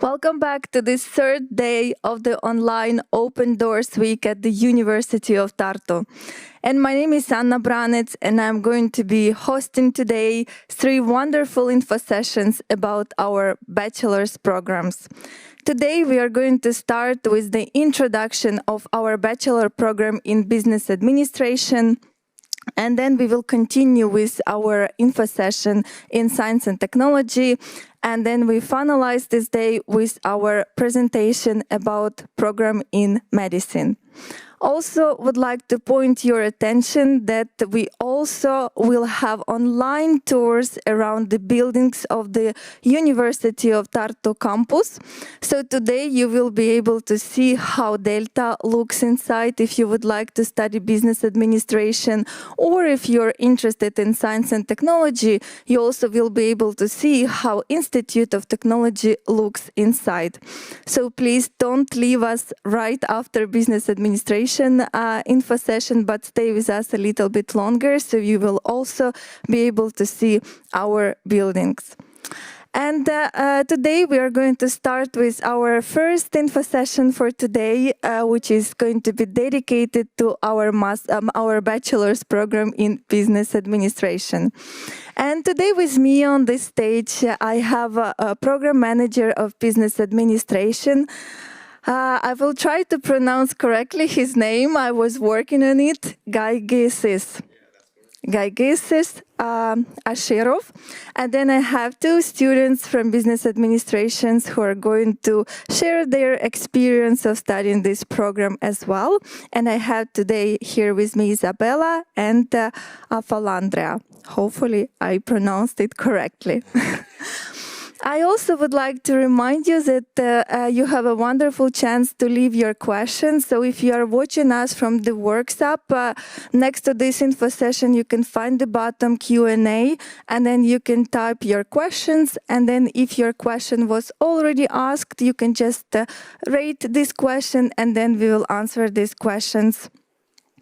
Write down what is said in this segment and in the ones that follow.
Welcome back to this third day of the online Open Doors Week at the University of Tartu. And my name is Anna Branec, and I'm going to be hosting today 3 wonderful info sessions about our bachelor's programs. Today we are going to start with the introduction of our bachelor program in business administration. And then we will continue with our info session in science and technology. And then we finalize this day with our presentation about program in medicine. Also would like to point your attention that we also will have online tours around the buildings of the University of Tartu campus. So today you will be able to see how Delta looks inside if you would like to study business administration, or if you're interested in science and technology, you also will be able to see how Institute of Technology looks inside. So please don't leave us right after business administration info session, but stay with us a little bit longer, so you will also be able to see our buildings. And today we are going to start with our first info session for today, which is going to be dedicated to our bachelor's program in business administration. And today with me on this stage, I have a program manager of business administration. I will try to pronounce correctly his name. I was working on it. Gaigesis Ashirov. And then I have 2 students from business administrations who are going to share their experience of studying this program as well. And I have today here with me Isabella and Afalandrea. Hopefully I pronounced it correctly. I also would like to remind you that you have a wonderful chance to leave your questions. So if you are watching us from the workshop, next to this info session, you can find the bottom Q&A, and then you can type your questions. And then if your question was already asked, you can just rate this question, and then we will answer these questions,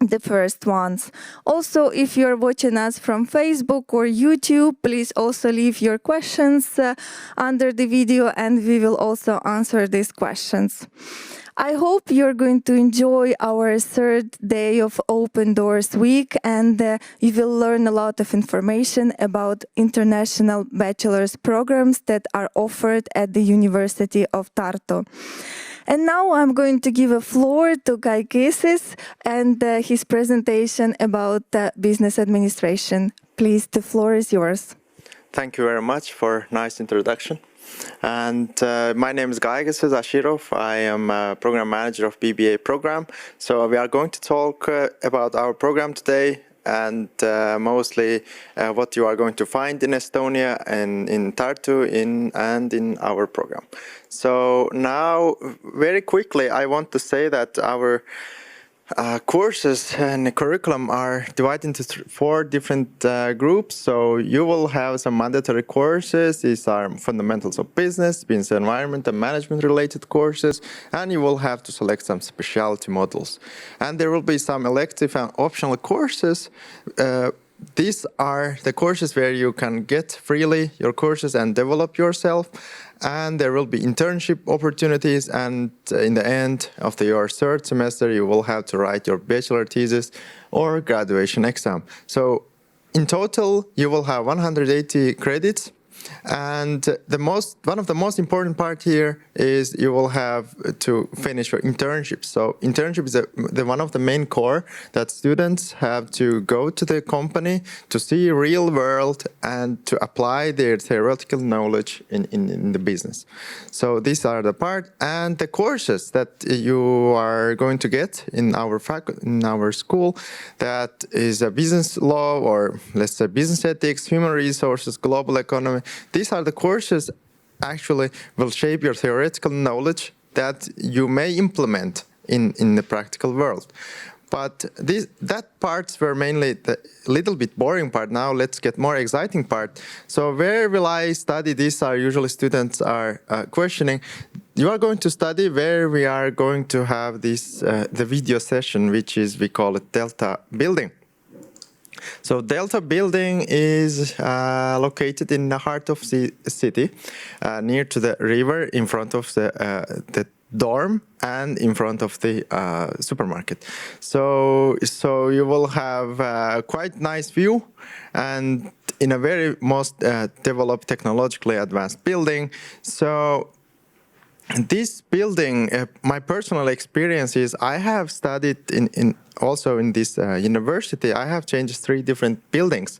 the first ones. Also, if you're watching us from Facebook or YouTube, please also leave your questions under the video, and we will also answer these questions. I hope you're going to enjoy our third day of Open Doors Week, and you will learn a lot of information about international bachelor's programs that are offered at the University of Tartu. And now I'm going to give a floor to Gaigesis and his presentation about business administration. Please, the floor is yours. Thank you very much for a nice introduction. And my name is Gaigesis Ashirov. I am a program manager of BBA program. So we are going to talk about our program today, and mostly what you are going to find in Estonia and in Tartu and in our program. So now, very quickly, I want to say that our courses and the curriculum are divided into 4 different groups. So you will have some mandatory courses. These are fundamentals of business environment and management related courses, and you will have to select some specialty modules. And there will be some elective and optional courses. These are the courses where you can get freely your courses and develop yourself. And there will be internship opportunities, and in the end of your 3rd semester, you will have to write your bachelor thesis or graduation exam. So in total, you will have 180 credits. And one of the most important part here is you will have to finish your internship. So internship is one of the main core that students have to go to the company to see real world and to apply their theoretical knowledge in the business. So these are the part, and the courses that you are going to get in our school, that is a business law, or let's say business ethics, human resources, global economy. These are the courses actually will shape your theoretical knowledge that you may implement in the practical world. But that parts were mainly the little bit boring part. Now let's get more exciting part. So where will I study? These are usually students are questioning. You are going to study where we are going to have this the video session, which is, we call it Delta building. So Delta building is located in the heart of the city, near to the river, in front of the dorm and in front of the supermarket. So you will have a quite nice view, and in a very most developed, technologically advanced building. So this building, my personal experience is I have studied also in this university. I have changed 3 different buildings,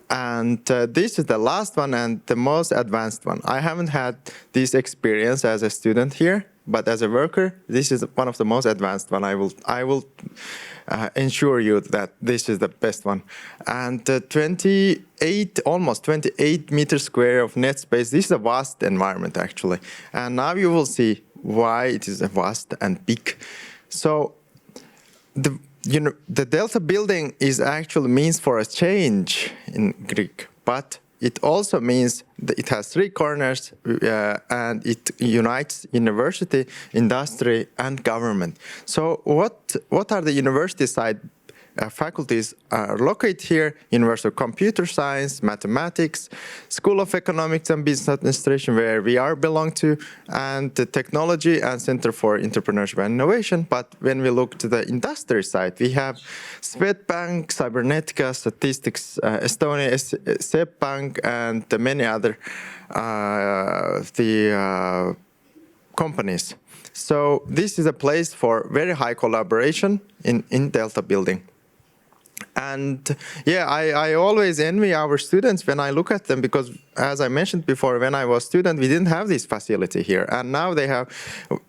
and this is the last one and the most advanced one. I haven't had this experience as a student here, but as a worker, this is one of the most advanced one. I will ensure you that this is the best one. And almost 28 meters square of net space. This is a vast environment, actually. And now you will see why it is vast and big. So the Delta building is actually means for a change in Greek, but it also means that it has 3 corners and it unites university, industry, and government. So what are the university side faculties are located here? University of Computer Science, Mathematics, School of Economics and Business Administration, where we belong to, and the Technology and Center for Entrepreneurship and Innovation. But when we look to the industry side, we have Swedbank, Cybernetica, Statistics, Estonia, Swedbank, and many other companies. So this is a place for very high collaboration in Delta building. And yeah, I always envy our students when I look at them, because as I mentioned before, when I was a student, we didn't have this facility here. And now they have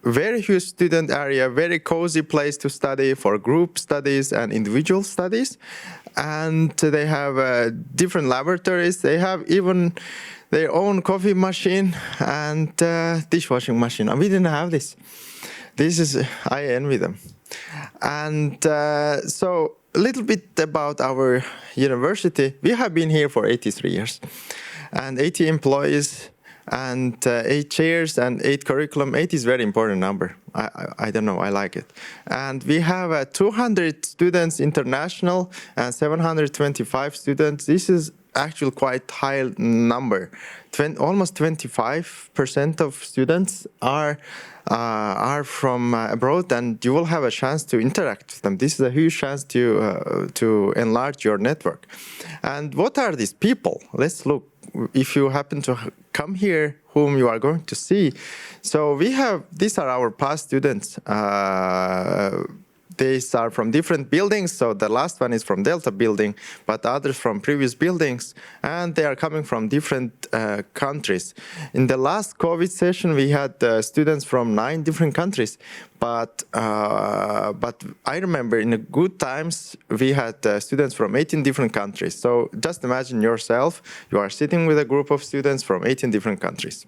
very huge student area, very cozy place to study for group studies and individual studies. And they have different laboratories. They have even their own coffee machine and dishwashing machine. And we didn't have this. I envy them. And so a little bit about our university. We have been here for 83 years, and 80 employees, and 8 chairs, and 8 curriculum. 8 is a very important number. I don't know, I like it. And we have 200 students international and 725 students. This is actually quite high number. Almost 25% of students are from abroad, and you will have a chance to interact with them. This is a huge chance to enlarge your network. And what are these people? Let's look. If you happen to come here, whom you are going to see. So these are our past students. These are from different buildings. So the last one is from Delta building, but others from previous buildings, and they are coming from different countries. In the last COVID session, we had students from 9 different countries, but I remember in the good times, we had students from 18 different countries. So just imagine yourself, you are sitting with a group of students from 18 different countries.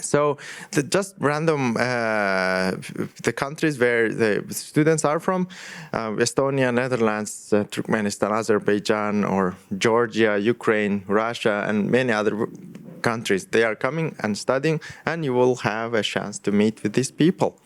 So just random the countries where the students are from: Estonia, Netherlands, Turkmenistan, Azerbaijan, or Georgia, Ukraine, Russia, and many other countries. They are coming and studying, and you will have a chance to meet with these people.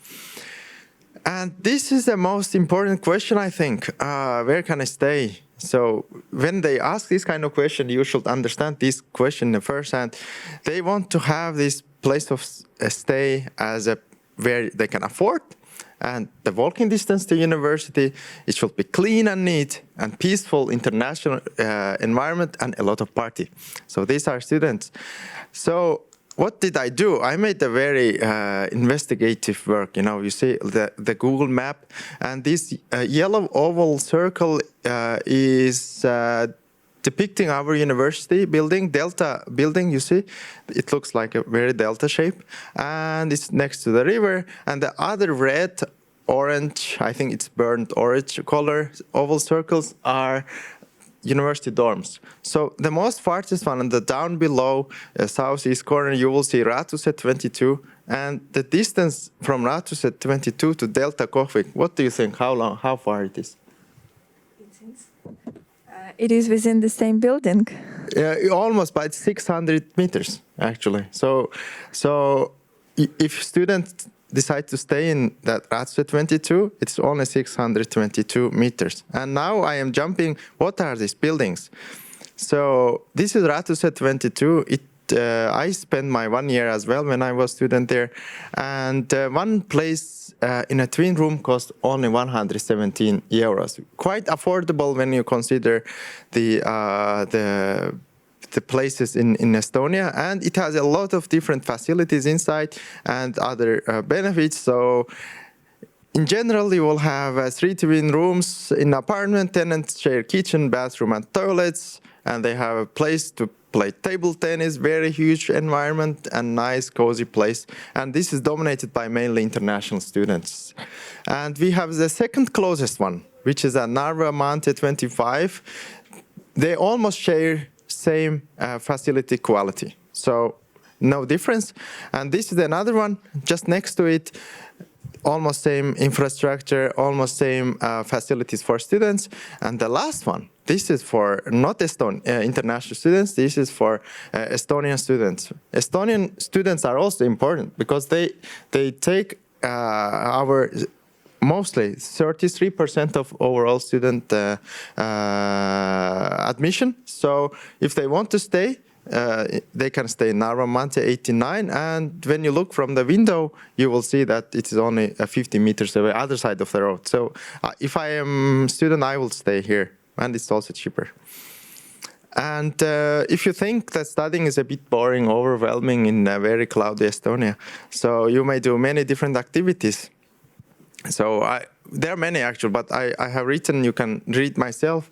And this is the most important question, I think. Where can I stay? So when they ask this kind of question, you should understand this question in the first hand. They want to have this place of stay as where they can afford, and the walking distance to university. It should be clean and neat and peaceful international environment, and a lot of party. So these are students. So what did I do? I made a very investigative work. You see the Google map, and this yellow oval circle is depicting our university building, Delta building. You see, it looks like a very Delta shape, and it's next to the river. And the other red, orange, I think it's burnt orange color oval circles are university dorms. So the most farthest one, and the down below southeast corner, you will see Raatuset 22, and the distance from Raatuset 22 to Delta Kohvik. What do you think? How far it is? It is within the same building. Yeah, almost, but 600 meters actually. So if students decide to stay in that Ratsuet 22, it's only 622 meters. And now I am jumping, what are these buildings? So this is Ratsuet 22. I spent my 1 year as well when I was student there. And one place in a twin room cost only 117 euros. Quite affordable when you consider the places in Estonia, and it has a lot of different facilities inside and other benefits. So in general, you will have 3 twin rooms in apartment. Tenants share kitchen, bathroom, and toilets, and they have a place to play table tennis, very huge environment, and nice, cozy place. And this is dominated by mainly international students. And we have the second closest one, which is at Narva Mante 25. They almost share same facility quality, so no difference. And this is another one just next to it, almost same infrastructure, almost same facilities for students. And the last one, this is for not international students, this is for Estonian students. Estonian students are also important because they take our mostly 33% of overall student admission. So if they want to stay, they can stay in Narva Mante 89. And when you look from the window, you will see that it is only 50 meters away, other side of the road. So if I am a student, I will stay here. And it's also cheaper. And if you think that studying is a bit boring, overwhelming in a very cloudy Estonia, so you may do many different activities. So there are many actually, but I have written, you can read myself,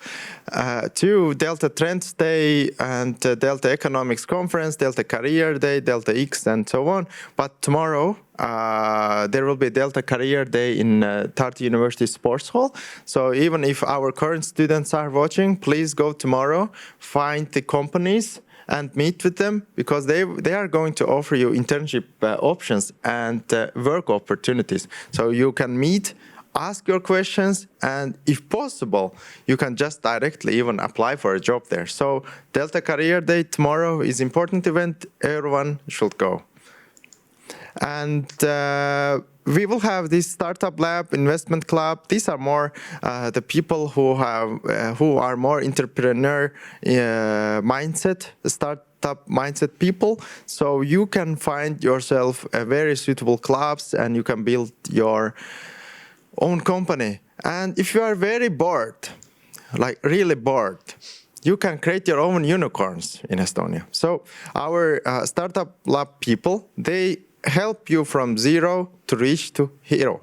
to Delta Trends Day and Delta Economics Conference, Delta Career Day, Delta X, and so on. But tomorrow, there will be Delta Career Day in Tartu University Sports Hall. So even if our current students are watching, please go tomorrow, find the companies, and meet with them, because they are going to offer you internship options and work opportunities. So you can meet, ask your questions, and if possible, you can just directly even apply for a job there. So Delta Career Day tomorrow is an important event. Everyone should go. And we will have this startup lab, investment club. These are more the people who are more entrepreneur mindset, startup mindset people. So you can find yourself a very suitable clubs, and you can build your own company. And if you are very bored, like really bored, you can create your own unicorns in Estonia. So our startup lab people, they help you from zero to reach to hero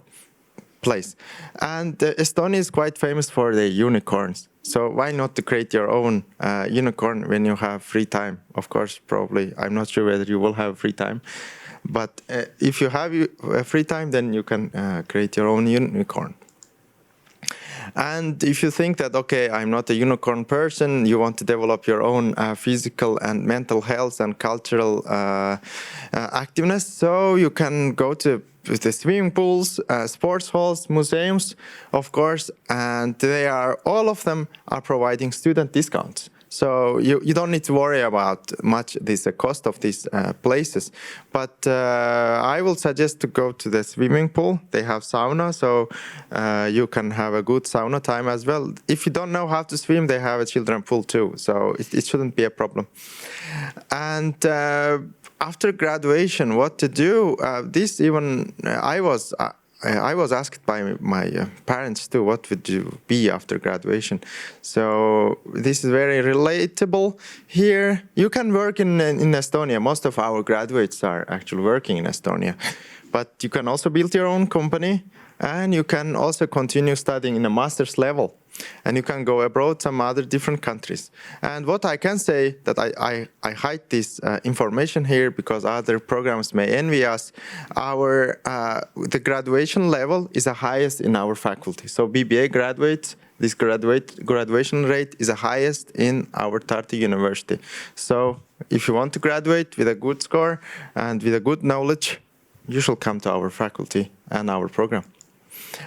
place. And Estonia is quite famous for the unicorns. So why not to create your own unicorn when you have free time? Of course, probably, I'm not sure whether you will have free time. But if you have free time, then you can create your own unicorn. And if you think that, okay, I'm not a unicorn person, you want to develop your own physical and mental health and cultural activeness, so you can go to the swimming pools, sports halls, museums, of course, and all of them are providing student discounts. So you don't need to worry about much the cost of these places. But I will suggest to go to the swimming pool. They have sauna, so you can have a good sauna time as well. If you don't know how to swim, they have a children pool too, so it shouldn't be a problem. And after graduation, what to do? I was asked by my parents too, what would you be after graduation? So this is very relatable here. You can work in Estonia. Most of our graduates are actually working in Estonia. But you can also build your own company, and you can also continue studying in a master's level. And you can go abroad, some other different countries. And what I can say, that I hide this information here because other programs may envy us. The graduation level is the highest in our faculty. So BBA graduates, this graduation rate is the highest in our Tartu University. So if you want to graduate with a good score and with a good knowledge, you should come to our faculty and our program.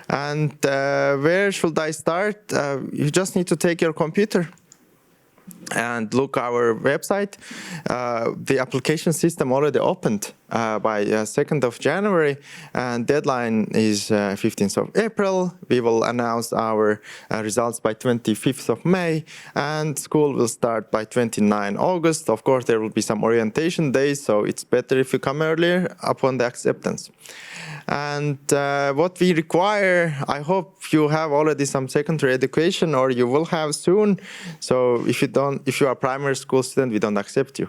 And where should I start? You just need to take your computer and look our website. The application system already opened by 2nd of January, and deadline is 15th of April. We will announce our results by 25th of May, and school will start by 29 August. Of course, there will be some orientation days, so it's better if you come earlier upon the acceptance. And what we require, I hope you have already some secondary education, or you will have soon. So if you are a primary school student, we don't accept you.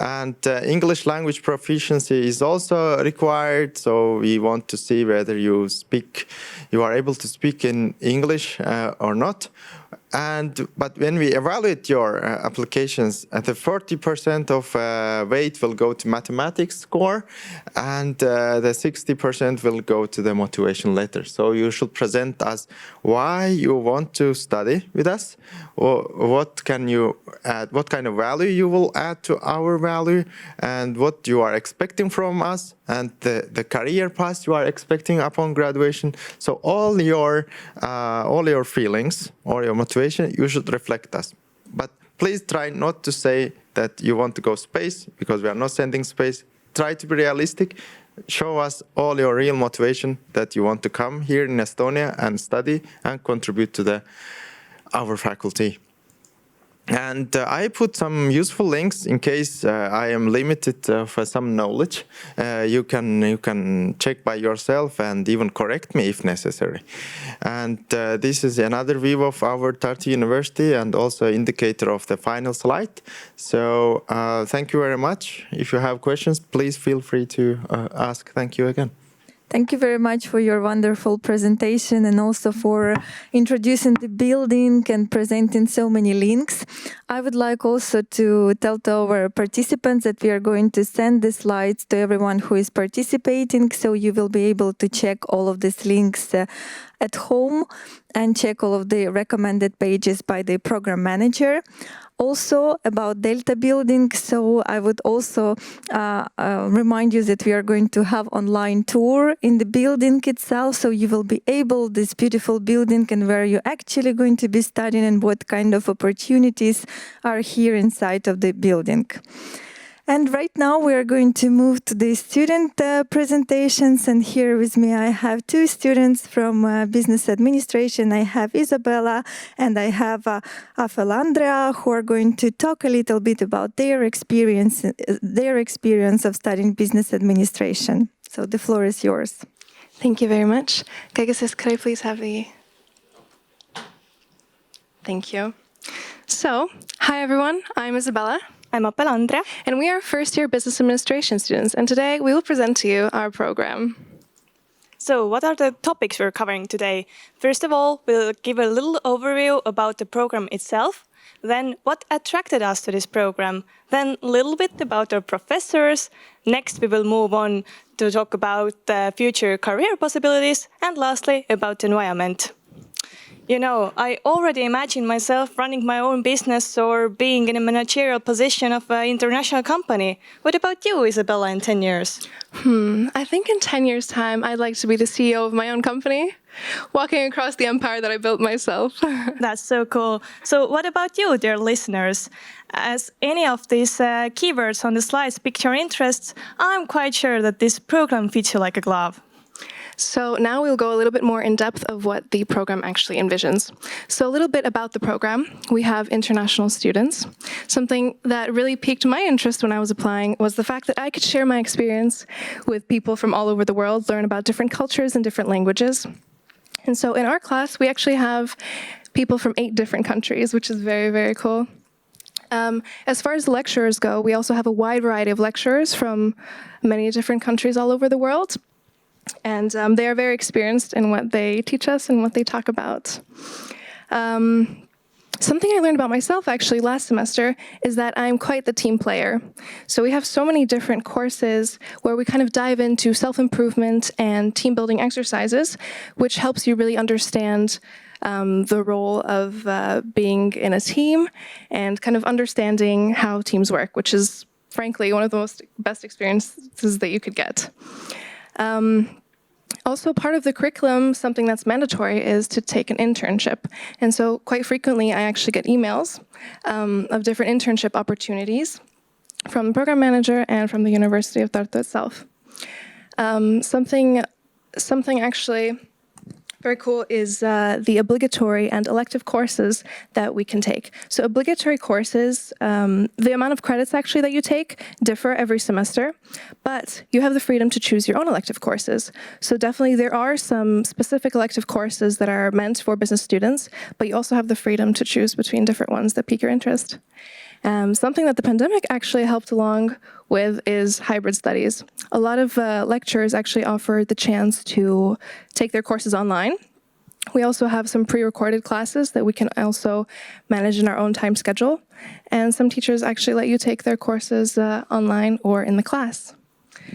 And English language proficiency is also required. So we want to see whether you are able to speak in English or not. But when we evaluate your applications, the 40% of weight will go to mathematics score, and the 60% will go to the motivation letter. So you should present us why you want to study with us, or what can you add, what kind of value you will add to our value, and what you are expecting from us, and the career path you are expecting upon graduation. So all your feelings or your motivation, you should reflect us. But please try not to say that you want to go space, because we are not sending space. Try to be realistic. Show us all your real motivation that you want to come here in Estonia and study and contribute to our faculty. And I put some useful links in case I am limited for some knowledge. You can check by yourself and even correct me if necessary. And this is another view of our Tartu University and also indicator of the final slide. So thank you very much. If you have questions, please feel free to ask. Thank you again. Thank you very much for your wonderful presentation and also for introducing the building and presenting so many links. I would like also to tell to our participants that we are going to send the slides to everyone who is participating, so you will be able to check all of these links at home and check all of the recommended pages by the program manager. Also about Delta building, so I would also remind you that we are going to have online tour in the building itself, so you will be able, this beautiful building and where you're actually going to be studying and what kind of opportunities are here inside of the building. And right now we are going to move to the student presentations, and here with me I have two students from business administration. I have Isabella and I have Afelandra, who are going to talk a little bit about their experience of studying business administration. So the floor is yours. Thank you very much. Gaigasis, could I please have the... Thank you. So, hi everyone, I'm Isabella. I'm Apelandra. And we are first-year business administration students, and today we will present to you our program. So what are the topics we're covering today? First of all, we'll give a little overview about the program itself, then what attracted us to this program, then a little bit about our professors. Next, we will move on to talk about the future career possibilities, and lastly, about the environment. You know, I already imagine myself running my own business or being in a managerial position of an international company. What about you, Isabella, in 10 years? I think in 10 years' time, I'd like to be the CEO of my own company, walking across the empire that I built myself. That's so cool. So what about you, dear listeners? As any of these keywords on the slides pique your interests, I'm quite sure that this program fits you like a glove. So now we'll go a little bit more in depth of what the program actually envisions. So a little bit about the program. We have international students. Something that really piqued my interest when I was applying was the fact that I could share my experience with people from all over the world, learn about different cultures and different languages. And so in our class, we actually have people from 8 different countries, which is very, very cool. As far as the lecturers go, we also have a wide variety of lecturers from many different countries all over the world. And they are very experienced in what they teach us and what they talk about. Something I learned about myself actually last semester is that I'm quite the team player. So we have so many different courses where we kind of dive into self-improvement and team building exercises, which helps you really understand the role of being in a team and kind of understanding how teams work, which is frankly one of the best experiences that you could get. Also, part of the curriculum, something that's mandatory, is to take an internship. And so quite frequently, I actually get emails of different internship opportunities. from the program manager and from the University of Tartu itself. Something actually very cool is the obligatory and elective courses that we can take. So obligatory courses, the amount of credits actually that you take differ every semester, but you have the freedom to choose your own elective courses. So definitely there are some specific elective courses that are meant for business students, but you also have the freedom to choose between different ones that pique your interest. Something that the pandemic actually helped along with is hybrid studies. A lot of lecturers actually offer the chance to take their courses online. We also have some pre-recorded classes that we can also manage in our own time schedule. And some teachers actually let you take their courses online or in the class.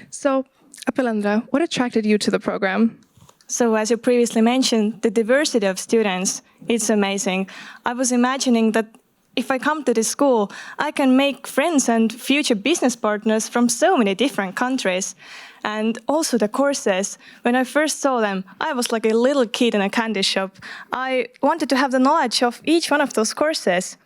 So, Appelandra, what attracted you to the program? So as you previously mentioned, the diversity of students, it's amazing. I was imagining that if I come to this school, I can make friends and future business partners from so many different countries. And also the courses, when I first saw them, I was like a little kid in a candy shop. I wanted to have the knowledge of each one of those courses.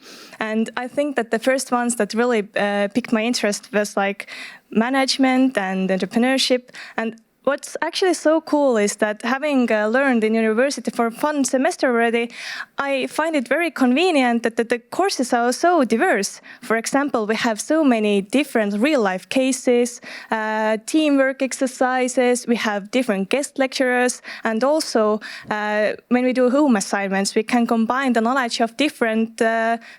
And I think that the first ones that really piqued my interest was like management and entrepreneurship. And what's actually so cool is that having learned in university for one semester already, I find it very convenient that the courses are so diverse. For example, we have so many different real-life cases, teamwork exercises, we have different guest lecturers, and also when we do home assignments, we can combine the knowledge of different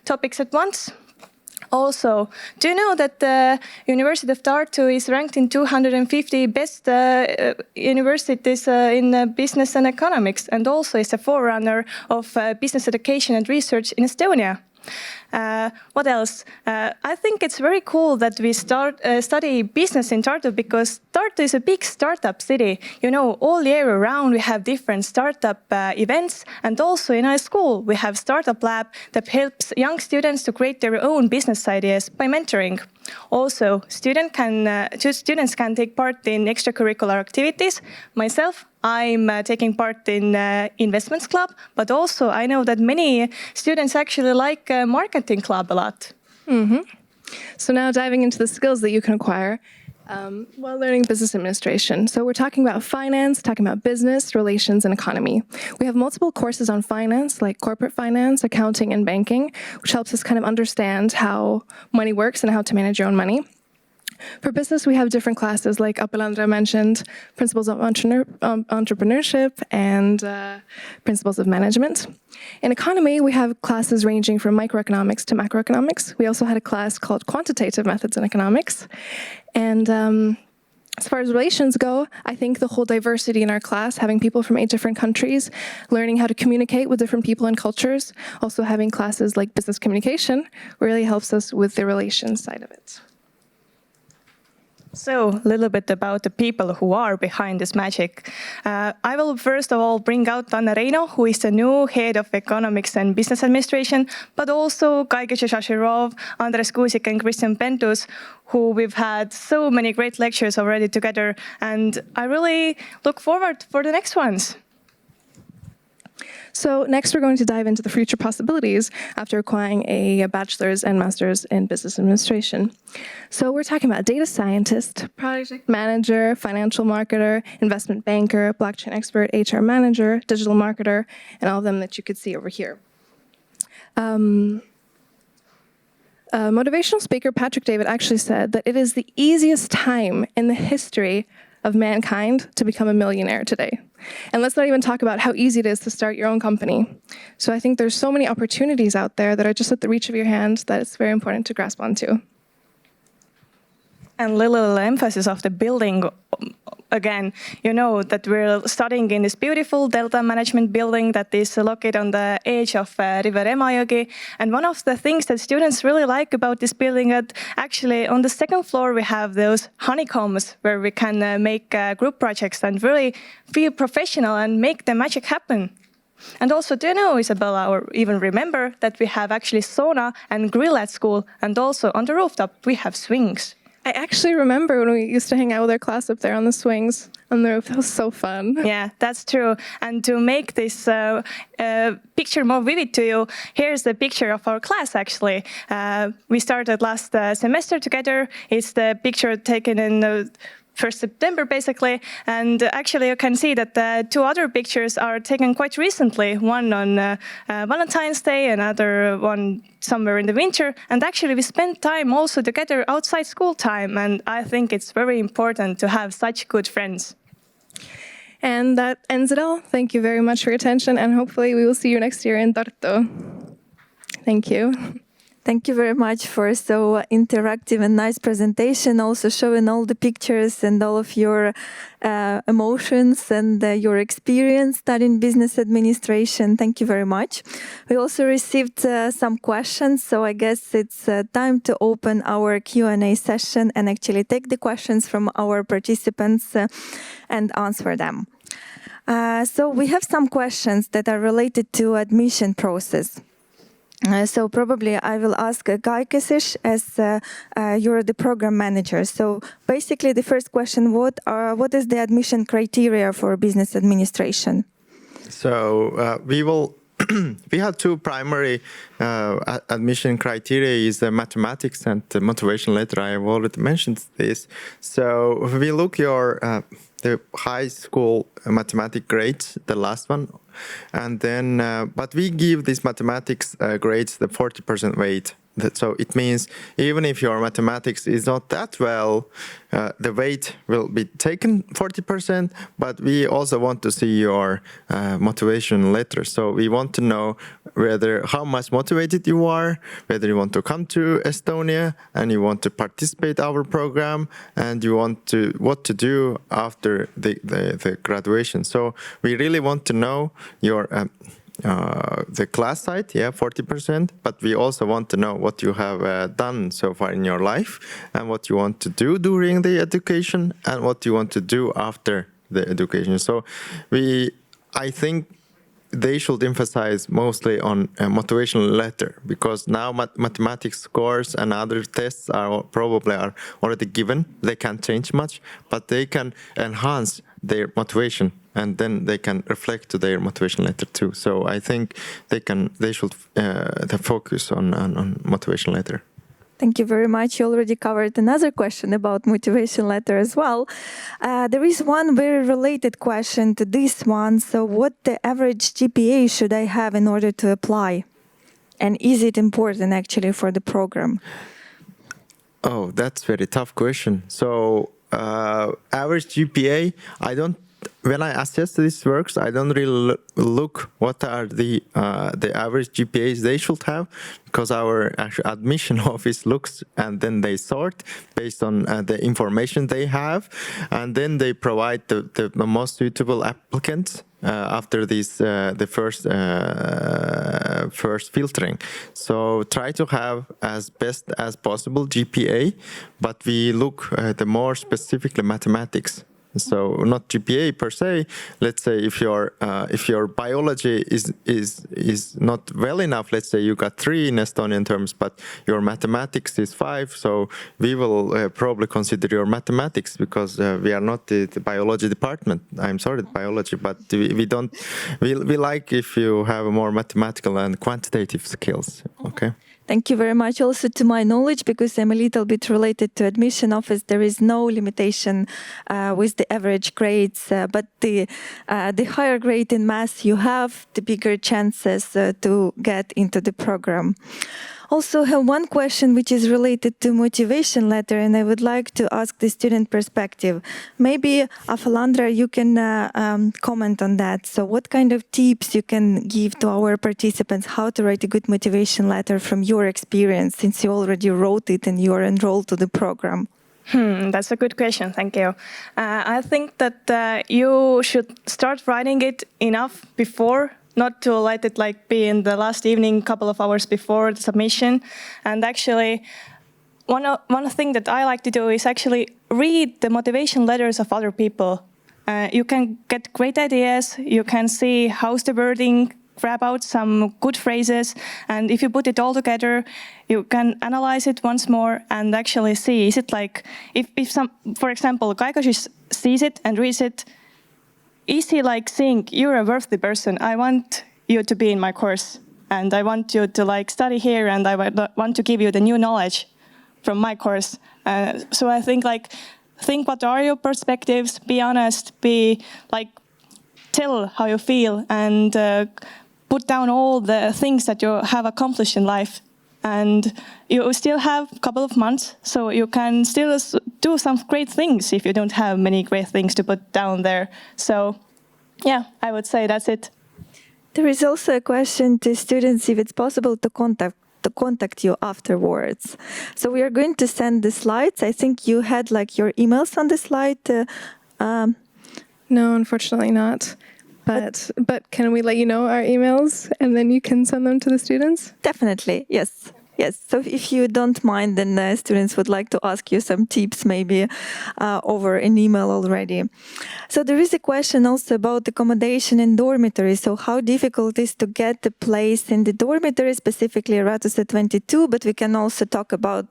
topics at once. Also, do you know that the University of Tartu is ranked in 250 best universities in business and economics, and also is a forerunner of business education and research in Estonia? What else? I think it's very cool that we study business in Tartu, because Tartu is a big startup city. You know, all year around we have different startup events, and also in our school we have startup lab that helps young students to create their own business ideas by mentoring. Also, students can take part in extracurricular activities. Myself, I'm taking part in investments club, but also I know that many students actually like marketing club a lot. Mm-hmm. So now diving into the skills that you can acquire while learning business administration. So we're talking about finance, talking about business, relations, and economy. We have multiple courses on finance, like corporate finance, accounting, and banking, which helps us kind of understand how money works and how to manage your own money. For business, we have different classes, like Appelandra mentioned, principles of entrepreneurship and principles of management. In economy, we have classes ranging from microeconomics to macroeconomics. We also had a class called quantitative methods in economics. And as far as relations go, I think the whole diversity in our class, having people from 8 different countries, learning how to communicate with different people and cultures, also having classes like business communication, really helps us with the relations side of it. So, a little bit about the people who are behind this magic. I will first of all bring out Anna Reino, who is the new head of economics and business administration, but also Kaigesh Shashirov, Andres Kuusik, and Christian Pentus, who we've had so many great lectures already together. And I really look forward for the next ones. So next, we're going to dive into the future possibilities after acquiring a bachelor's and master's in business administration. So we're talking about data scientist, project manager, financial marketer, investment banker, blockchain expert, HR manager, digital marketer, and all of them that you could see over here. Motivational speaker Patrick David actually said that it is the easiest time in the history of mankind to become a millionaire today. And let's not even talk about how easy it is to start your own company. So I think there's so many opportunities out there that are just at the reach of your hand that it's very important to grasp onto. And little emphasis of the building again. You know that we're studying in this beautiful Delta management building that is located on the edge of River Emajõgi. And one of the things that students really like about this building that actually on the second floor we have those honeycombs where we can make group projects and really feel professional and make the magic happen. And also, do you know, Isabella, or even remember that we have actually sauna and grill at school, and also on the rooftop we have swings. I actually remember when we used to hang out with our class up there on the swings on the roof. That was so fun. Yeah, that's true. And to make this picture more vivid to you, here's the picture of our class, actually. We started last semester together. It's the picture taken in 1st September, basically. And actually, you can see that the two other pictures are taken quite recently. One on Valentine's Day, another one somewhere in the winter. And actually, we spent time also together outside school time. And I think it's very important to have such good friends. And that ends it all. Thank you very much for your attention, and hopefully we will see you next year in Tartu. Thank you. Thank you very much for so interactive and nice presentation, also showing all the pictures and all of your emotions and your experience studying business administration. Thank you very much. We also received some questions, so I guess it's time to open our Q&A session and actually take the questions from our participants and answer them. So we have some questions that are related to admission process. So probably I will ask Guy Kesish, as you're the program manager. So basically the first question, what is the admission criteria for business administration? So we have two primary admission criteria, is mathematics and the motivation letter. I have already mentioned this. So we look your the high school mathematics grades, the last one, and then but we give these mathematics grades the 40% weight. So it means even if your mathematics is not that well, the weight will be taken 40%, but we also want to see your motivation letter. So we want to know how much motivated you are, whether you want to come to Estonia and you want to participate our program, and you want to what to do after the graduation. So we really want to know your the class side, 40%, but we also want to know what you have done so far in your life and what you want to do during the education and what you want to do after the education. So I think they should emphasize mostly on a motivational letter, because now mathematics scores and other tests are already given. They can't change much, but they can enhance their motivation, and then they can reflect to their motivation letter too. So I think they should focus on motivation letter. Thank you very much. You already covered another question about motivation letter as well. There is one very related question to this one. So what the average GPA should I have in order to apply? And is it important actually for the program? Oh, that's a very tough question. So average GPA, when I assess these works, I don't really look what are the average GPAs they should have, because our actual admission office looks and then they sort based on the information they have, and then they provide the most suitable applicants after the first filtering. So try to have as best as possible GPA, but we look the more specifically mathematics. So not GPA per se. Let's say if your biology is not well enough, let's say you got 3 in Estonian terms, but your mathematics is 5. So we will probably consider your mathematics, because we are not the biology department. I'm sorry, biology, but we don't. We like if you have more mathematical and quantitative skills. Okay. Thank you very much. Also, to my knowledge, because I'm a little bit related to admission office, there is no limitation with the average grades, but the higher grade in math you have, the bigger chances to get into the program. Also have one question which is related to motivation letter, and I would like to ask the student perspective. Maybe Afalandra, you can comment on that. So what kind of tips you can give to our participants how to write a good motivation letter from your experience, since you already wrote it and you are enrolled to the program? That's a good question. Thank you. I think that you should start writing it enough before, not to let it be in the last evening, couple of hours before the submission. And actually, one thing that I like to do is actually read the motivation letters of other people. You can get great ideas. You can see how's the wording, grab out some good phrases, and if you put it all together, you can analyze it once more and actually see, is it like, if some, for example, Kaikos sees it and reads it, is he like saying, you're a worthy person, I want you to be in my course, and I want you to like study here, and I want to give you the new knowledge from my course. So I think what are your perspectives, be honest, be like, tell how you feel, and put down all the things that you have accomplished in life. And you still have a couple of months, so you can still do some great things if you don't have many great things to put down there. So yeah, I would say that's it. There is also a question to students if it's possible to contact you afterwards. So we are going to send the slides. I think you had like your emails on the slide. No, unfortunately not. But can we let you know our emails and then you can send them to the students? Definitely, yes. Yes, so if you don't mind, then the students would like to ask you some tips maybe over an email already. So there is a question also about accommodation in dormitory. So how difficult it is to get the place in the dormitory, specifically Ratusė 22, but we can also talk about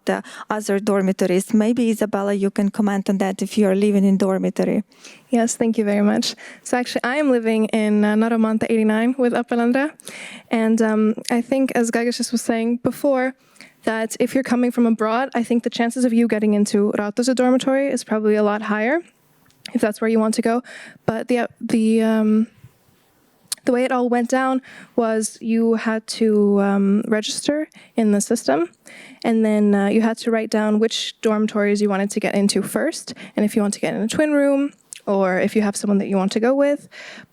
other dormitories. Maybe Isabella, you can comment on that if you are living in dormitory. Yes, thank you very much. So actually, I am living in Naramanta 89 with Appalandra. And I think, as Gaigas was saying before, that if you're coming from abroad, I think the chances of you getting into Ratusė dormitory is probably a lot higher, if that's where you want to go. But the way it all went down was you had to register in the system, and then you had to write down which dormitories you wanted to get into first, and if you want to get in a twin room, or if you have someone that you want to go with,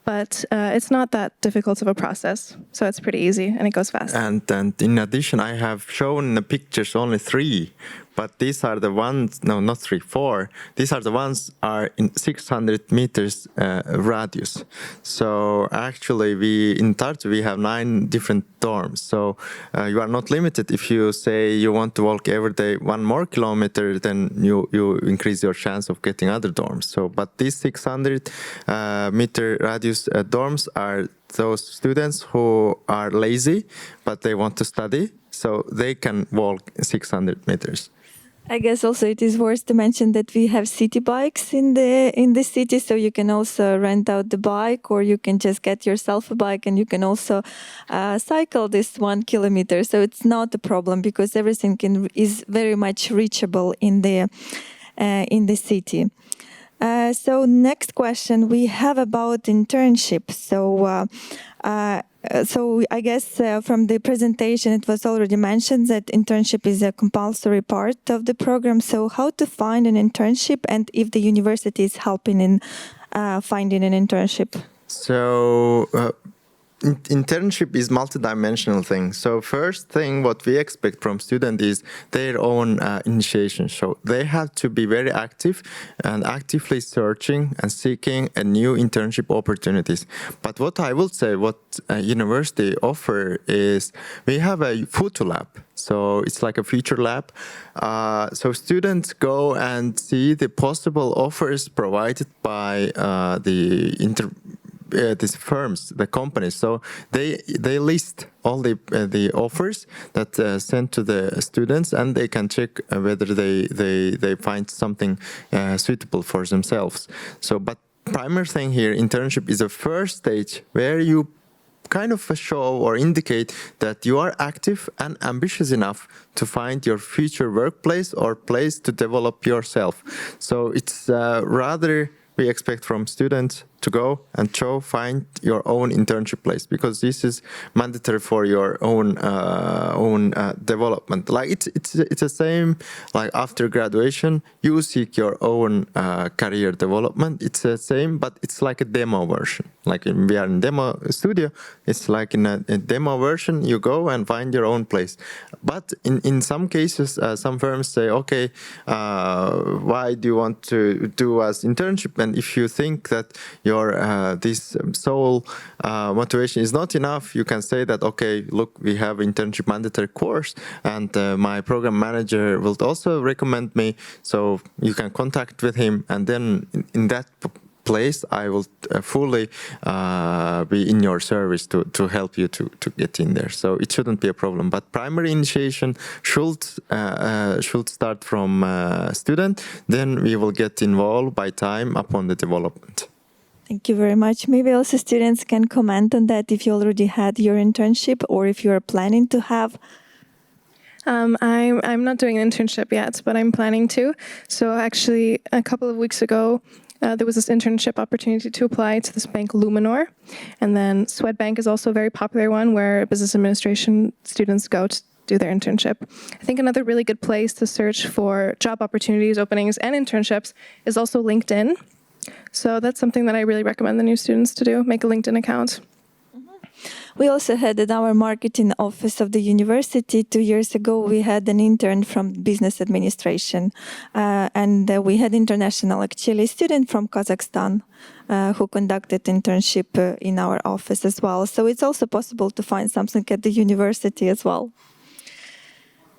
but it's not that difficult of a process. So it's pretty easy and it goes fast. And in addition, I have shown the pictures only 3, but these are the ones, no, not 3, 4. These are the ones are in 600 meters radius. So actually in Tartu, we have 9 different dorms. So you are not limited. If you say you want to walk every day 1 more kilometer, then you increase your chance of getting other dorms. So, but these 600 meter radius dorms are those students who are lazy, but they want to study, so they can walk 600 meters. I guess also it is worth to mention that we have city bikes in the city, so you can also rent out the bike, or you can just get yourself a bike, and you can also cycle this 1 kilometer. So it's not a problem because everything is very much reachable in the city. So next question we have about internship. So I guess from the presentation it was already mentioned that internship is a compulsory part of the program. So how to find an internship, and if the university is helping in finding an internship? So internship is multidimensional thing. So first thing what we expect from students is their own initiation. So they have to be very active and actively searching and seeking a new internship opportunities. But what I will say, what university offer is we have a photo lab. So it's like a future lab. So students go and see the possible offers provided by these firms, the companies. So they list all the offers that sent to the students, and they can check whether they find something suitable for themselves. So, but primary thing here, internship is a first stage where you kind of show or indicate that you are active and ambitious enough to find your future workplace or place to develop yourself. So it's rather we expect from students to go and find your own internship place, because this is mandatory for your own development. Like it's the same like after graduation you seek your own career development. It's the same, but it's like a demo version. Like we are in demo studio, it's like in a demo version you go and find your own place. But in some cases some firms say, okay, why do you want to do as internship? And if you think that your this sole motivation is not enough, you can say that, okay, look, we have internship mandatory course, and my program manager will also recommend me, so you can contact with him, and then in that place, I will fully be in your service to help you to get in there. So it shouldn't be a problem. But primary initiation should start from student. Then we will get involved by time upon the development. Thank you very much. Maybe also students can comment on that if you already had your internship or if you are planning to have. I'm not doing an internship yet, but I'm planning to. So actually, a couple of weeks ago, there was this internship opportunity to apply to this bank, Luminor. And then Swedbank is also a very popular one where business administration students go to do their internship. I think another really good place to search for job opportunities, openings, and internships is also LinkedIn. So that's something that I really recommend the new students to do, make a LinkedIn account. We also had at our marketing office of the university 2 years ago, we had an intern from business administration. And we had international, actually, student from Kazakhstan who conducted internship in our office as well. So it's also possible to find something at the university as well.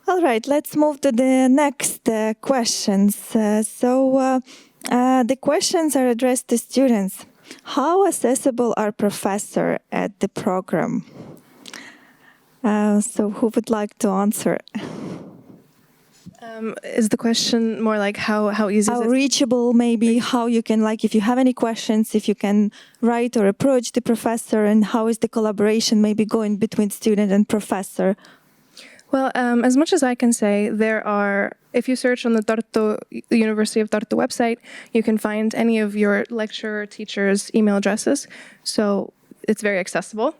All right, let's move to the next questions. The questions are addressed to students. How accessible are professors at the program? So who would like to answer? Is the question more like how easy is it? How reachable, maybe, how you can, like, if you have any questions, if you can write or approach the professor, and how is the collaboration maybe going between student and professor? Well, as much as I can say, there are, if you search on the University of Tartu website, you can find any of your lecturer teachers' email addresses. So it's very accessible.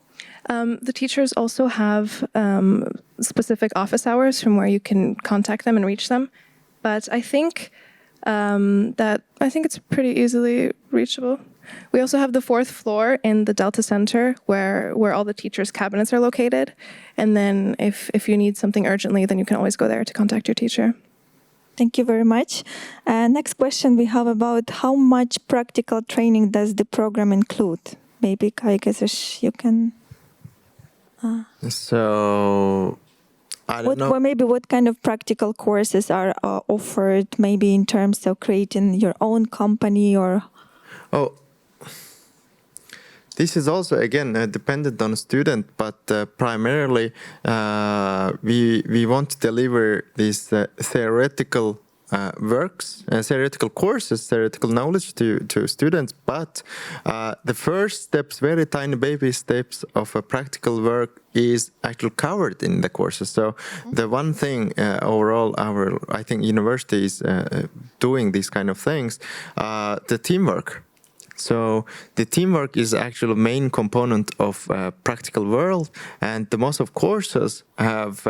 The teachers also have specific office hours from where you can contact them and reach them. But I think it's pretty easily reachable. We also have the 4th floor in the Delta Center where all the teachers' cabinets are located. And then if you need something urgently, then you can always go there to contact your teacher. Thank you very much. Next question we have about how much practical training does the program include? Maybe Kaigesesh, you can... So... I don't know. Or maybe what kind of practical courses are offered, maybe in terms of creating your own company or... Oh, this is also, again, dependent on student, but primarily we want to deliver these theoretical works, theoretical courses, theoretical knowledge to students, but the first steps, very tiny baby steps of a practical work is actually covered in the courses. So the one thing overall, I think university is doing these kind of things, the teamwork. So the teamwork is actually the main component of practical world, and the most of courses have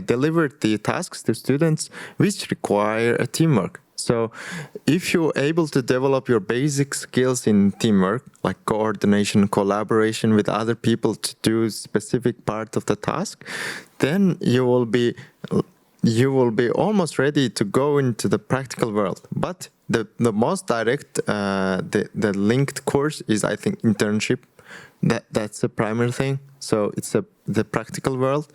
delivered the tasks to students which require a teamwork. So if you're able to develop your basic skills in teamwork, like coordination, collaboration with other people to do specific part of the task, then you will be almost ready to go into the practical world. But the most direct, the linked course is, I think, internship. That's the primary thing. So it's the practical world.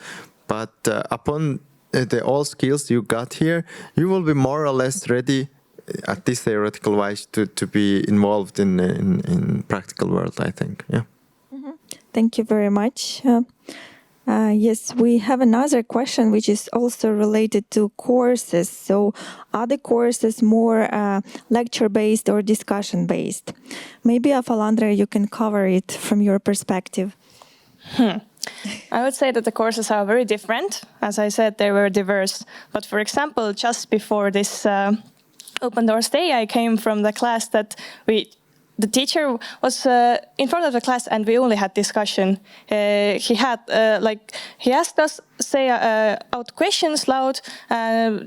But upon the all skills you got here, you will be more or less ready, at this theoretical wise, to be involved in practical world, I think. Yeah. Mm-hmm. Thank you very much. Yes, we have another question which is also related to courses. So are the courses more lecture-based or discussion-based? Maybe, Afalandra, you can cover it from your perspective. I would say that the courses are very different. As I said, they were diverse. But for example, just before this Open Doors Day, I came from the class that the teacher was in front of the class and we only had discussion. He asked us say out questions loud.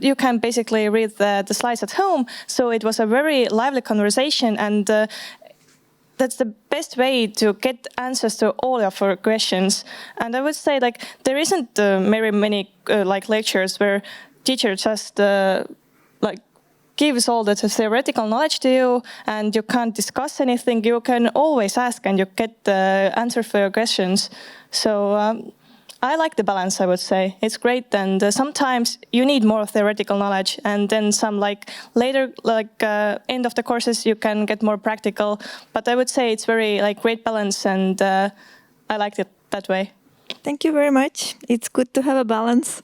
You can basically read the slides at home. So it was a very lively conversation, and that's the best way to get answers to all of our questions. And I would say there isn't very many lectures where teacher just gives all the theoretical knowledge to you and you can't discuss anything. You can always ask and you get the answer for your questions. So I like the balance, I would say. It's great, and sometimes you need more theoretical knowledge, and then some later end of the courses you can get more practical. But I would say it's very great balance, and I liked it that way. Thank you very much. It's good to have a balance.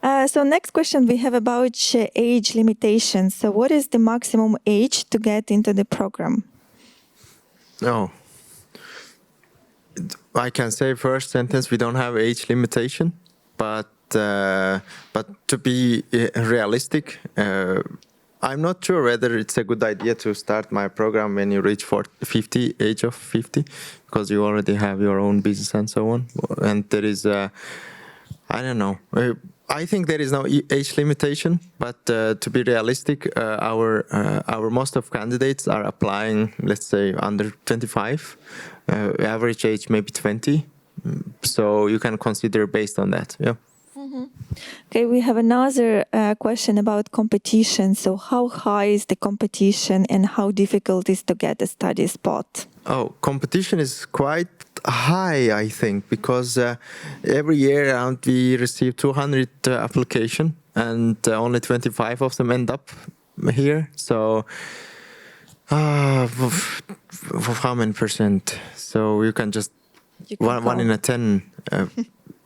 So next question we have about age limitations. So what is the maximum age to get into the program? Oh. I can say first sentence, we don't have age limitation, but to be realistic, I'm not sure whether it's a good idea to start my program when you reach age of 50, because you already have your own business and so on. And there is, I don't know. I think there is no age limitation, but to be realistic, our most of candidates are applying, let's say, under 25. Average age maybe 20. So you can consider based on that. Yeah. Mm-hmm. Okay, we have another question about competition. So how high is the competition and how difficult is to get a study spot? Oh, competition is quite high, I think, because every year around we receive 200 applications and only 25 of them end up here. So how many percent? So you can just one in a 10.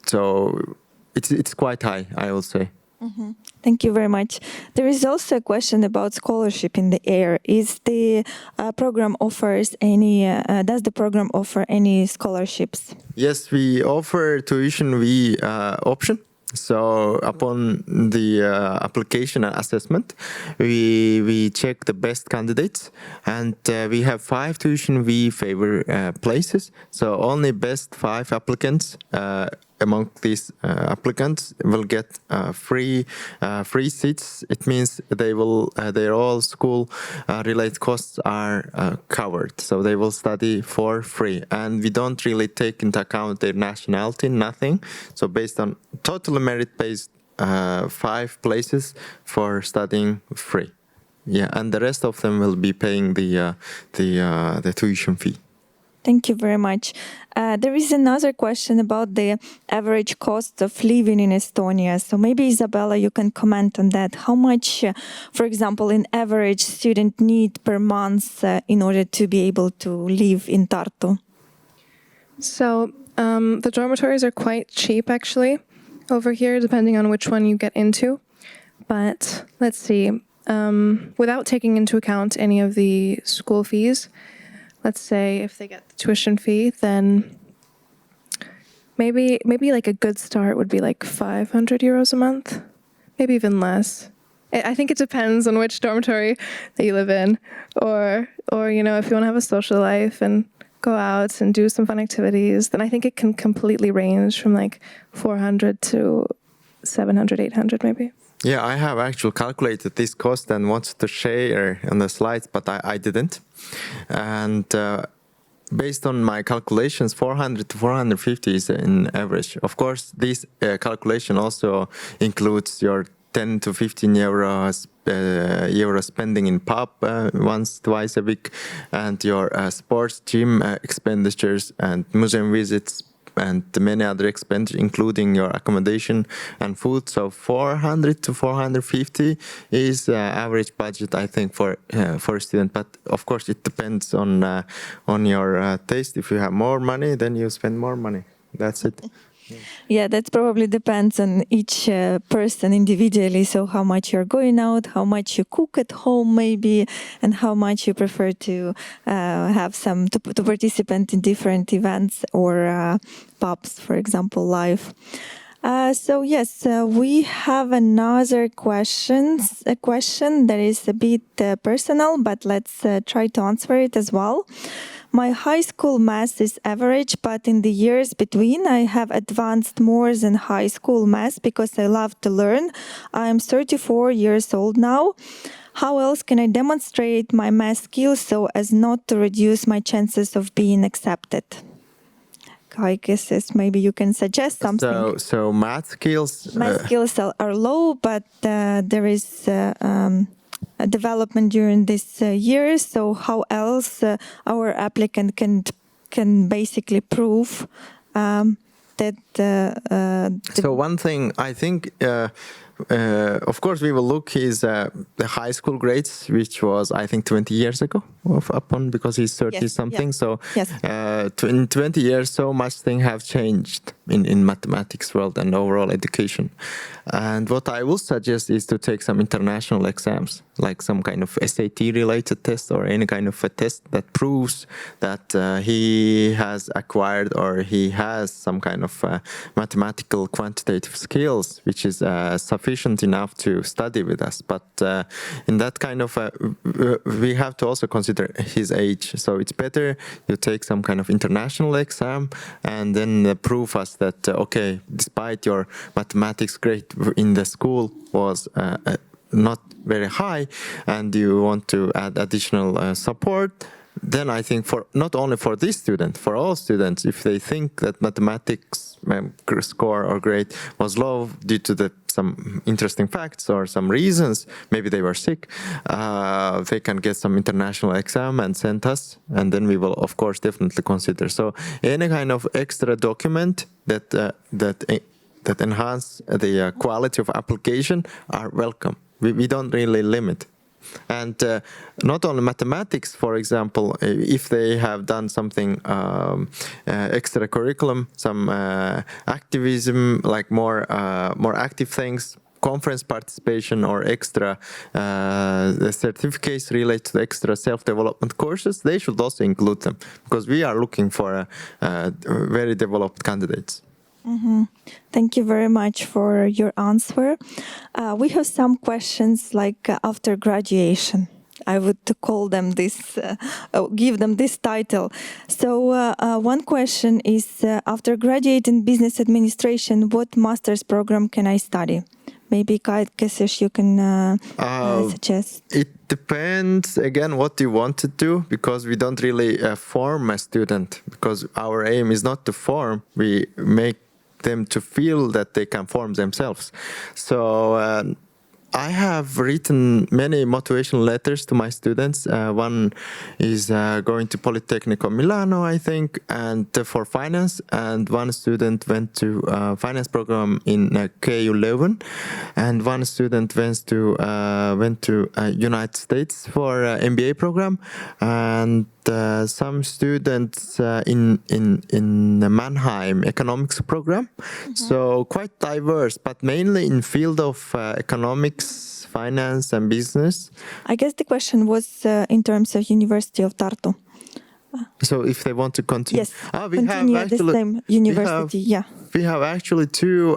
So it's quite high, I would say. Mm-hmm. Thank you very much. There is also a question about scholarship in the air. Is the program offers any? Does the program offer any scholarships? Yes, we offer tuition fee option. So upon the application and assessment, we check the best candidates, and we have 5 tuition fee favor places. So only best 5 applicants among these applicants will get free seats. It means they will their all school related costs are covered, so they will study for free, and we don't really take into account their nationality, nothing. So based on total merit-based 5 places for studying free. Yeah, and the rest of them will be paying the tuition fee. Thank you very much. There is another question about the average cost of living in Estonia. So maybe, Isabella, you can comment on that. How much, for example, an average student need per month in order to be able to live in Tartu? So the dormitories are quite cheap, actually, over here, depending on which one you get into. But let's see, without taking into account any of the school fees, let's say if they get the tuition fee, then maybe like a good start would be like 500 euros a month, maybe even less. I think it depends on which dormitory that you live in, or you know, if you want to have a social life and go out and do some fun activities, then I think it can completely range from like 400 to 700, 800 maybe. Yeah, I have actually calculated this cost and wanted to share on the slides, but I didn't. And based on my calculations, 400 to 450 is an average. Of course, this calculation also includes your 10 to 15 euros spending in pub twice a week, and your sports gym expenditures and museum visits, and many other expenses, including your accommodation and food. So 400 to 450 is average budget, I think, for a student. But of course, it depends on your taste. If you have more money, then you spend more money. That's it. Yeah, that probably depends on each person individually. So how much you're going out, how much you cook at home maybe, and how much you prefer to have to participate in different events or pubs, for example, live. So yes, we have another question that is a bit personal, but let's try to answer it as well. My high school math is average, but in the years between, I have advanced more than high school math because I love to learn. I'm 34 years old now. How else can I demonstrate my math skills so as not to reduce my chances of being accepted? I guess maybe you can suggest something. So math skills? Math skills are low, but there is a development during this year. So how else our applicant can basically prove that So one thing I think, of course, we will look his the high school grades, which was I think 20 years ago, because he's 30 something. So in 20 years, so much things have changed in mathematics world and overall education. And what I will suggest is to take some international exams, like some kind of SAT related test or any kind of a test that proves that he has acquired or he has some kind of mathematical quantitative skills, which is sufficient enough to study with us. But in that kind of, we have to also consider his age. So it's better you take some kind of international exam and then prove us that, okay, despite your mathematics grade in the school was not very high and you want to add additional support, then I think for not only for this student, for all students, if they think that mathematics score or grade was low due to some interesting facts or some reasons, maybe they were sick, they can get some international exam and send us, and then we will, of course, definitely consider. So any kind of extra document that enhance the quality of application are welcome. We don't really limit. And not only mathematics, for example, if they have done something extra curriculum, some activism, like more active things, conference participation or extra the certificates related to extra self-development courses, they should also include them, because we are looking for very developed candidates. Mm-hmm. Thank you very much for your answer. We have some questions like after graduation. I would call them this, give them this title. So one question is, after graduating business administration, what master's program can I study? Maybe Kaisis, you can suggest. It depends, again, what you want to do, because we don't really form a student, because our aim is not to form, we make them to feel that they can form themselves. So I have written many motivational letters to my students. One is going to Politecnico Milano, I think, and for finance. And one student went to finance program in KU Leuven, and one student went to United States for MBA program, and some students in the Mannheim economics program. Mm-hmm. So quite diverse, but mainly in field of economics, finance and business. I guess the question was in terms of University of Tartu. So if they want to continue, yes, continue at the same university. We have actually two,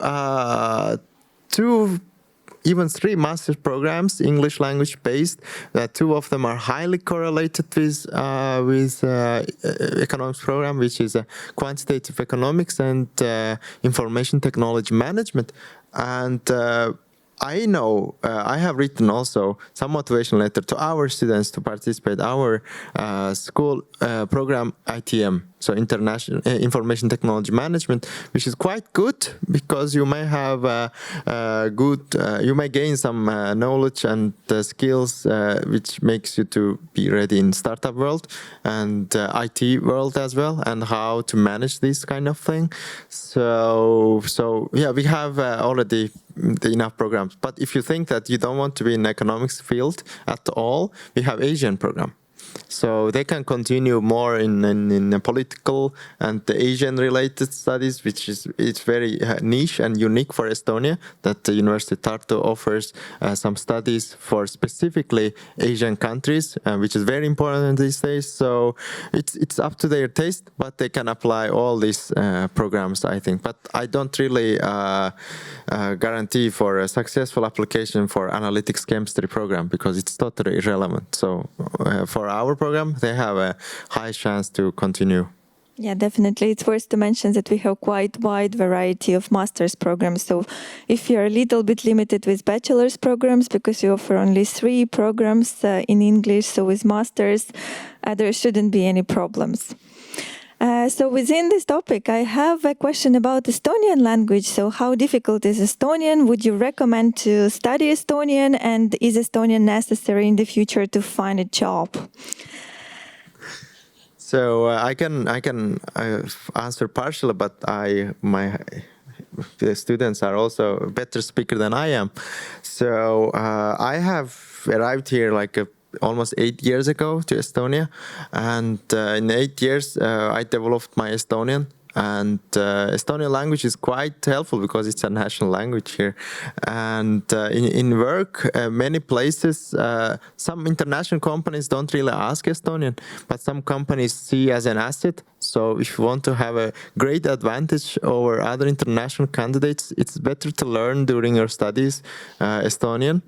even three master's programs, English language based. Two of them are highly correlated with economics program, which is quantitative economics and information technology management. And I know I have written also some motivation letter to our students to participate our school program ITM, so International Information Technology Management, which is quite good, because you may have you may gain some knowledge and skills which makes you to be ready in startup world and IT world as well, and how to manage this kind of thing. So yeah, we have already enough programs. But if you think that you don't want to be in economics field at all, we have Asian program. So they can continue more in political and the Asian-related studies, which is it's very niche and unique for Estonia, that the University of Tartu offers some studies for specifically Asian countries, which is very important these days. So it's up to their taste, but they can apply all these programs, I think. But I don't really guarantee for a successful application for analytics chemistry program, because it's totally irrelevant. So for our program, they have a high chance to continue. Yeah, definitely. It's worth to mention that we have quite wide variety of master's programs. So if you're a little bit limited with bachelor's programs, because you offer only 3 programs in English, so with masters, there shouldn't be any problems. So within this topic, I have a question about Estonian language. So how difficult is Estonian? Would you recommend to study Estonian? And is Estonian necessary in the future to find a job? So I can answer partially, but the students are also a better speaker than I am. So I have arrived here like almost 8 years ago to Estonia, and in 8 years I developed my Estonian. And Estonian language is quite helpful because it's a national language here. And in work, many places, some international companies don't really ask Estonian, but some companies see as an asset. So if you want to have a great advantage over other international candidates, it's better to learn during your studies Estonian,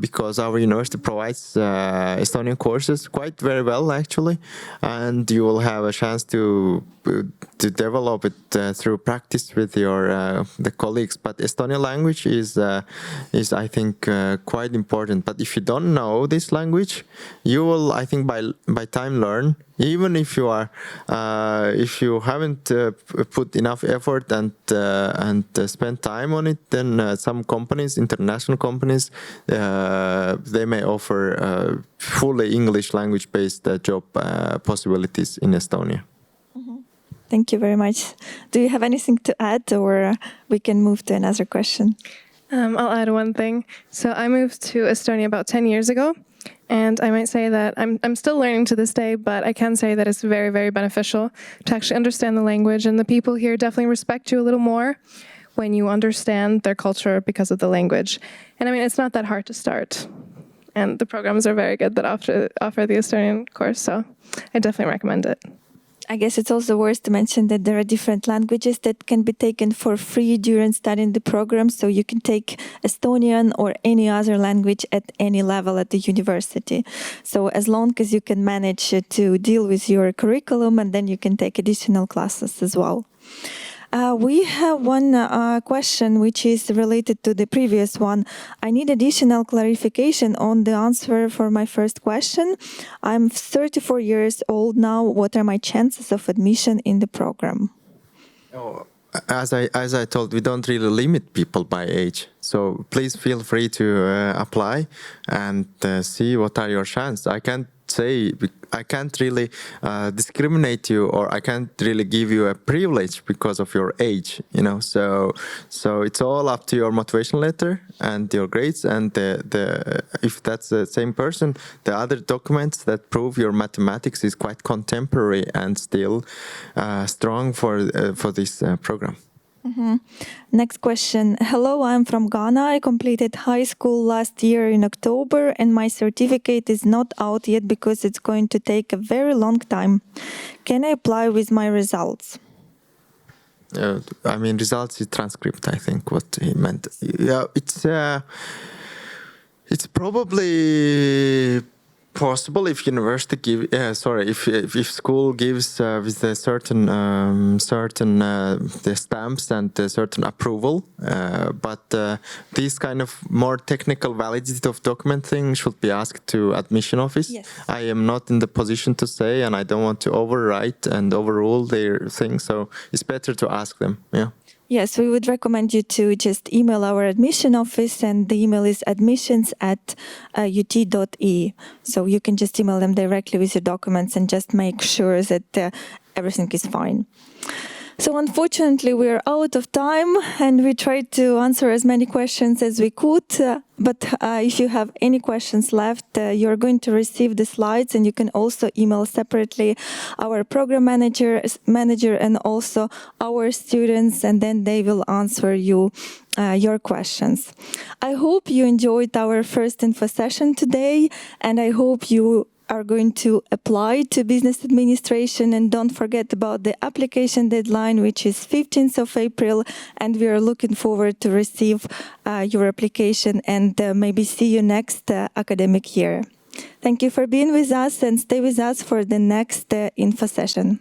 because our university provides Estonian courses quite very well, actually, and you will have a chance to develop it through practice with your the colleagues. But Estonian language is I think quite important. But if you don't know this language, you will, I think, by time learn. Even if you are if you haven't put enough effort and spend time on it, then some companies, international companies, they may offer fully English language based job possibilities in Estonia. Thank you very much. Do you have anything to add, or we can move to another question? I'll add one thing. So I moved to Estonia about 10 years ago, and I might say that I'm still learning to this day, but I can say that it's very, very beneficial to actually understand the language, and the people here definitely respect you a little more when you understand their culture because of the language. And I mean, it's not that hard to start, and the programs are very good that offer the Estonian course, so I definitely recommend it. I guess it's also worth to mention that there are different languages that can be taken for free during studying the program. So you can take Estonian or any other language at any level at the university. So as long as you can manage to deal with your curriculum, and then you can take additional classes as well. We have one question which is related to the previous one. I need additional clarification on the answer for my first question. I'm 34 years old now. What are my chances of admission in the program? Oh, as I told, we don't really limit people by age. So please feel free to apply and see what are your chances. I can't really discriminate you, or I can't really give you a privilege because of your age, you know. So it's all up to your motivation letter and your grades, and if that's the same person, the other documents that prove your mathematics is quite contemporary and still strong for this program. Mm-hmm. Next question. Hello, I'm from Ghana. I completed high school last year in October, and my certificate is not out yet because it's going to take a very long time. Can I apply with my results? I mean, results is transcript, I think, what he meant. Yeah, it's probably possible if university if school gives with a certain the stamps and a certain approval, but this kind of more technical validity of document thing should be asked to admission office. Yes. I am not in the position to say, and I don't want to overwrite and overrule their thing, so it's better to ask them. Yeah. Yes, we would recommend you to just email our admission office, and the email is admissions@ut.ee. So you can just email them directly with your documents and just make sure that everything is fine. So unfortunately, we're out of time, and we tried to answer as many questions as we could. But if you have any questions left, you're going to receive the slides, and you can also email separately our program manager and also our students, and then they will answer you your questions. I hope you enjoyed our first info session today, and I hope you are going to apply to business administration, and don't forget about the application deadline, which is 15th of April, and we are looking forward to receive your application and maybe see you next academic year. Thank you for being with us, and stay with us for the next info session.